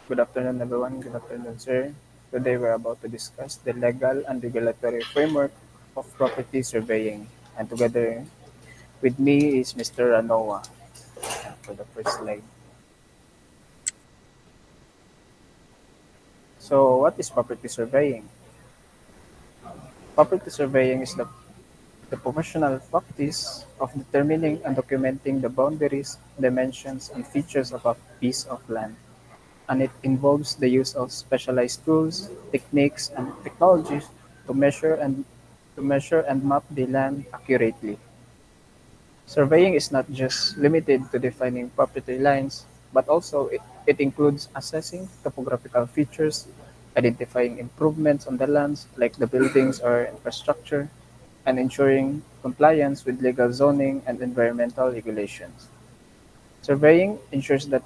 Good afternoon, everyone. Good afternoon, sir. Today we're about to discuss the legal and regulatory framework of property surveying. And together with me is Mr. Ranoa for the first slide. So, what is property surveying? Property surveying is the professional practice of determining and documenting the boundaries, dimensions, and features of a piece of land. And it involves the use of specialized tools, techniques, and technologies to measure and map the land accurately. Surveying is not just limited to defining property lines, but also it includes assessing topographical features, identifying improvements on the lands like the buildings or infrastructure, and ensuring compliance with legal zoning and environmental regulations. Surveying ensures that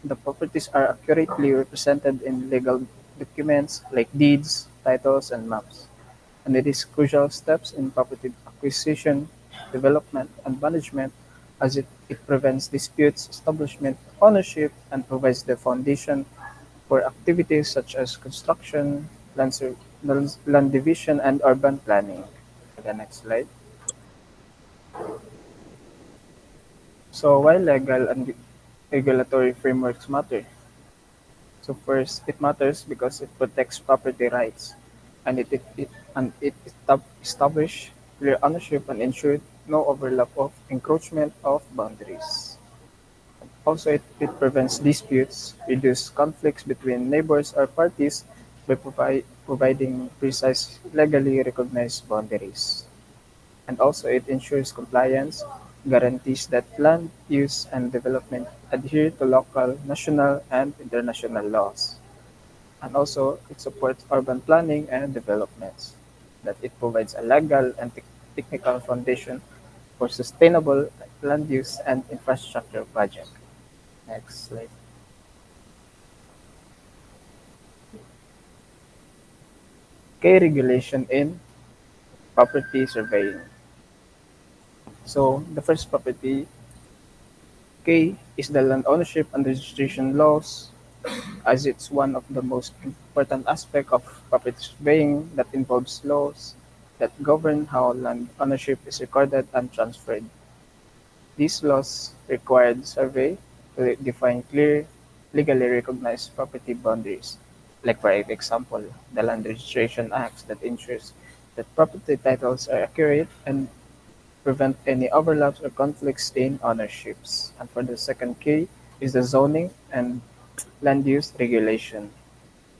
the properties are accurately represented in legal documents like deeds, titles, and maps, and it is crucial steps in property acquisition, development, and management as it prevents disputes, establishment ownership, and provides the foundation for activities such as construction, land division, and urban planning. For the next slide. So why legal and regulatory frameworks matter? So first, it matters because it protects property rights, and it establish clear ownership and ensure no overlap of encroachment of boundaries. Also, it prevents disputes, reduce conflicts between neighbors or parties by providing precise legally recognized boundaries. And also, it ensures compliance, guarantees that land use and development adhere to local, national, and international laws. And also it supports urban planning and developments, that it provides a legal and technical foundation for sustainable land use and infrastructure project. Next slide. Key regulation in property surveying. So the first property K is the land ownership and registration laws, as it's one of the most important aspects of property surveying that involves laws that govern how land ownership is recorded and transferred. These laws required survey to define clear, legally recognized property boundaries, like for example, the Land Registration Act that ensures that property titles are accurate and prevent any overlaps or conflicts in ownerships. And for the second key is the zoning and land use regulation.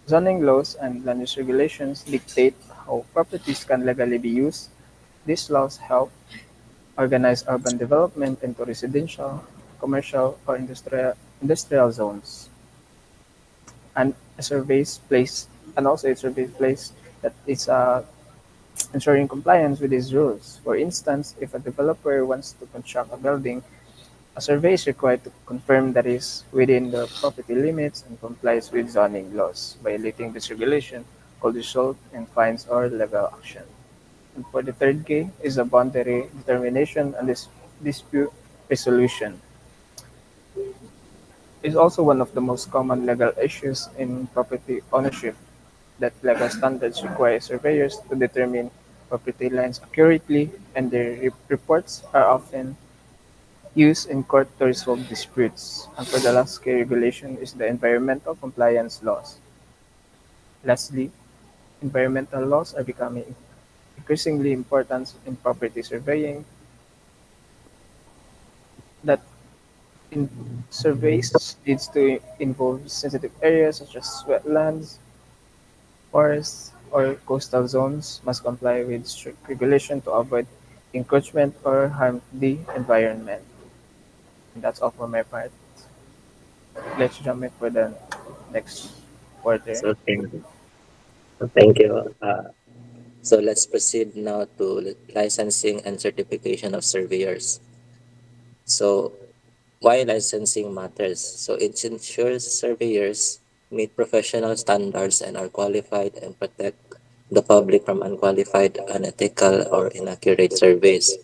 Zoning laws and land use regulations dictate how properties can legally be used. These laws help organize urban development into residential, commercial, or industrial zones. And a surveys place and also a survey place that is ensuring compliance with these rules. For instance, if a developer wants to construct a building, a survey is required to confirm that it is within the property limits and complies with zoning laws. Violating this regulation could result in fines or legal action. And for the third key is the boundary determination and dispute resolution. It's also one of the most common legal issues in property ownership, that legal standards require surveyors to determine property lines accurately, and their reports are often used in court to resolve disputes. And for the last key regulation is the environmental compliance laws. Lastly, environmental laws are becoming increasingly important in property surveying, that in surveys needs to involve sensitive areas such as wetlands, forests, or coastal zones must comply with strict regulation to avoid encroachment or harm to the environment. And that's all for my part. Let's jump in for the next quarter. So thank you. So let's proceed now to licensing and certification of surveyors. So why licensing matters? So it ensures surveyors meet professional standards and are qualified and protect the public from unqualified, unethical, or inaccurate surveys.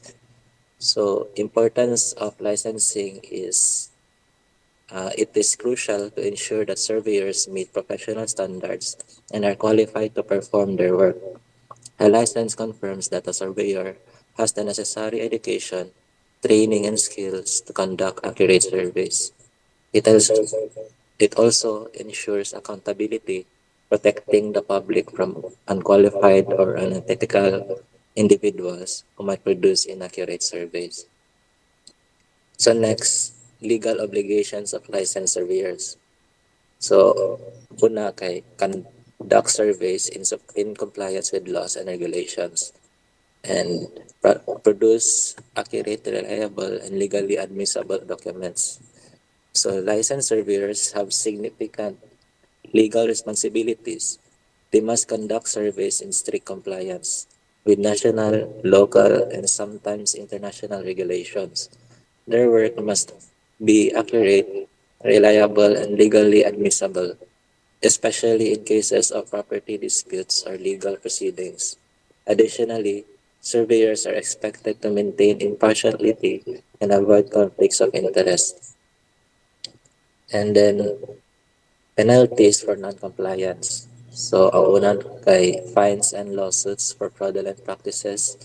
So importance of licensing is It is crucial to ensure that surveyors meet professional standards and are qualified to perform their work. A license confirms that a surveyor has the necessary education, training, and skills to conduct accurate surveys. It also, it also ensures accountability, protecting the public from unqualified or unethical individuals who might produce inaccurate surveys. So next, legal obligations of licensed surveyors. So, una kay conduct surveys in compliance with laws and regulations and produce accurate, reliable, and legally admissible documents. So, licensed surveyors have significant legal responsibilities. They must conduct surveys in strict compliance with national, local, and sometimes international regulations. Their work must be accurate, reliable, and legally admissible, especially in cases of property disputes or legal proceedings. Additionally, surveyors are expected to maintain impartiality and avoid conflicts of interest. And then penalties for non-compliance. So, ang unang kay fines and lawsuits for fraudulent practices.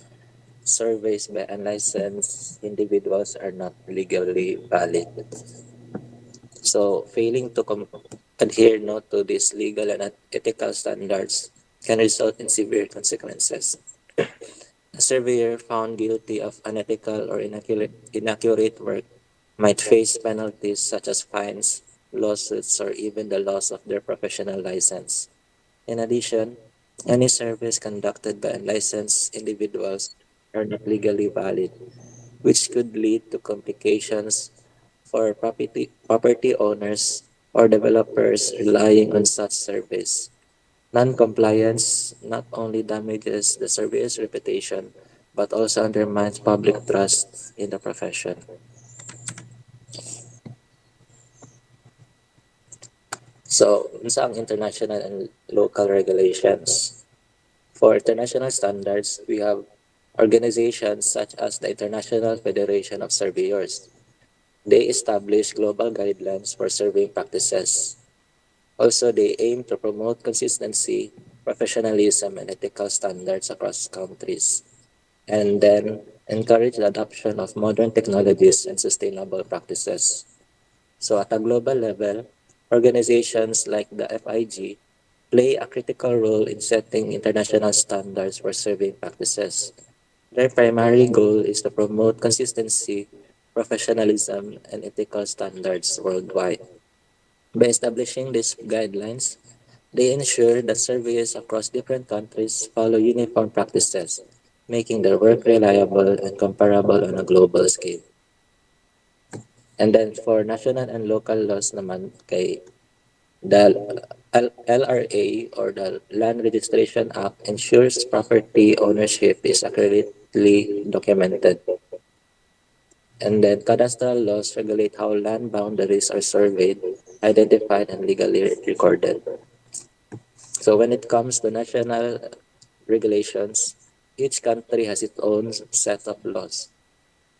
Surveys by unlicensed individuals are not legally valid. So, failing to adhere to these legal and ethical standards can result in severe consequences. A surveyor found guilty of unethical or inaccurate work might face penalties such as fines, lawsuits, or even the loss of their professional license. In addition, any service conducted by unlicensed individuals are not legally valid, which could lead to complications for property owners or developers relying on such service. Non-compliance not only damages the surveyor's reputation but also undermines public trust in the profession. So, unsa ang international and local regulations? For international standards, we have organizations such as the International Federation of Surveyors. They establish global guidelines for surveying practices. Also, they aim to promote consistency, professionalism, and ethical standards across countries, and then encourage the adoption of modern technologies and sustainable practices. So, at a global level, organizations like the FIG play a critical role in setting international standards for surveying practices. Their primary goal is to promote consistency, professionalism, and ethical standards worldwide. By establishing these guidelines, they ensure that surveyors across different countries follow uniform practices, making their work reliable and comparable on a global scale. And then for national and local laws naman, kay the LRA or the Land Registration Act ensures property ownership is accurately documented. And then cadastral laws regulate how land boundaries are surveyed, identified, and legally recorded. So when it comes to national regulations, each country has its own set of laws.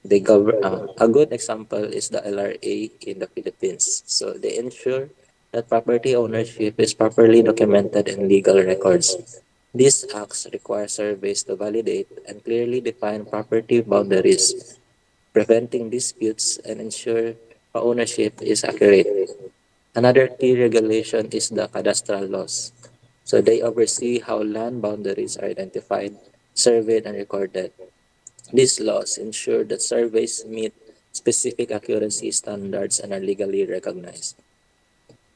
A good example is the LRA in the Philippines. So they ensure that property ownership is properly documented in legal records. These acts require surveys to validate and clearly define property boundaries, preventing disputes and ensure ownership is accurate. Another key regulation is the cadastral laws. So they oversee how land boundaries are identified, surveyed, and recorded. These laws ensure that surveys meet specific accuracy standards and are legally recognized.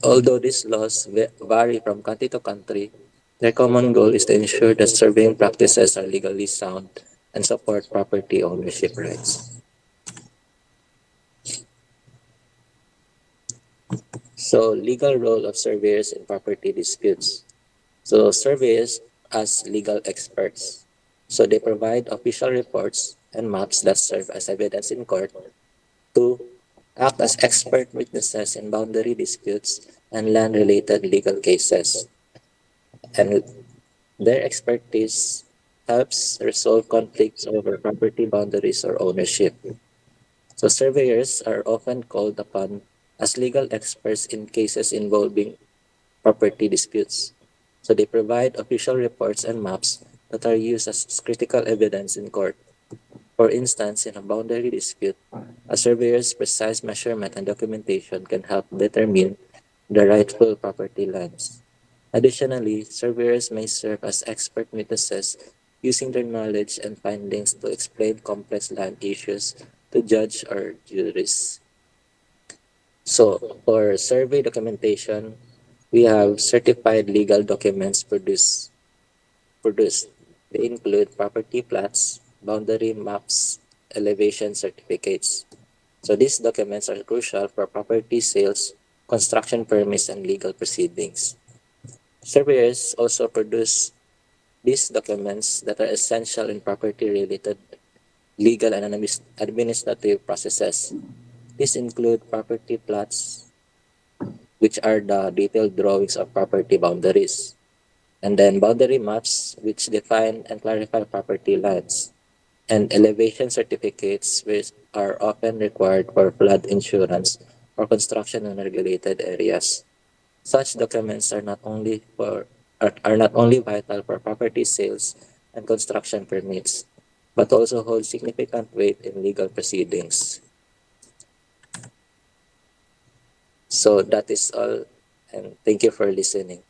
Although these laws vary from country to country, their common goal is to ensure that surveying practices are legally sound and support property ownership rights. So, legal role of surveyors in property disputes. So, surveyors as legal experts. So, they provide official reports and maps that serve as evidence in court to act as expert witnesses in boundary disputes and land-related legal cases. And their expertise helps resolve conflicts over property boundaries or ownership. So surveyors are often called upon as legal experts in cases involving property disputes. So they provide official reports and maps that are used as critical evidence in court. For instance, in a boundary dispute, a surveyor's precise measurement and documentation can help determine the rightful property lines. Additionally, surveyors may serve as expert witnesses using their knowledge and findings to explain complex land issues to judge or juries. So, for survey documentation, we have certified legal documents produced. They include property plats, boundary maps, elevation certificates. So these documents are crucial for property sales, construction permits, and legal proceedings. Surveyors also produce these documents that are essential in property related legal and administrative processes. These include property plots, which are the detailed drawings of property boundaries, and then boundary maps, which define and clarify property lines, and elevation certificates, which are often required for flood insurance or construction in regulated areas. Such documents are not only vital for property sales and construction permits, but also hold significant weight in legal proceedings. So that is all, and thank you for listening.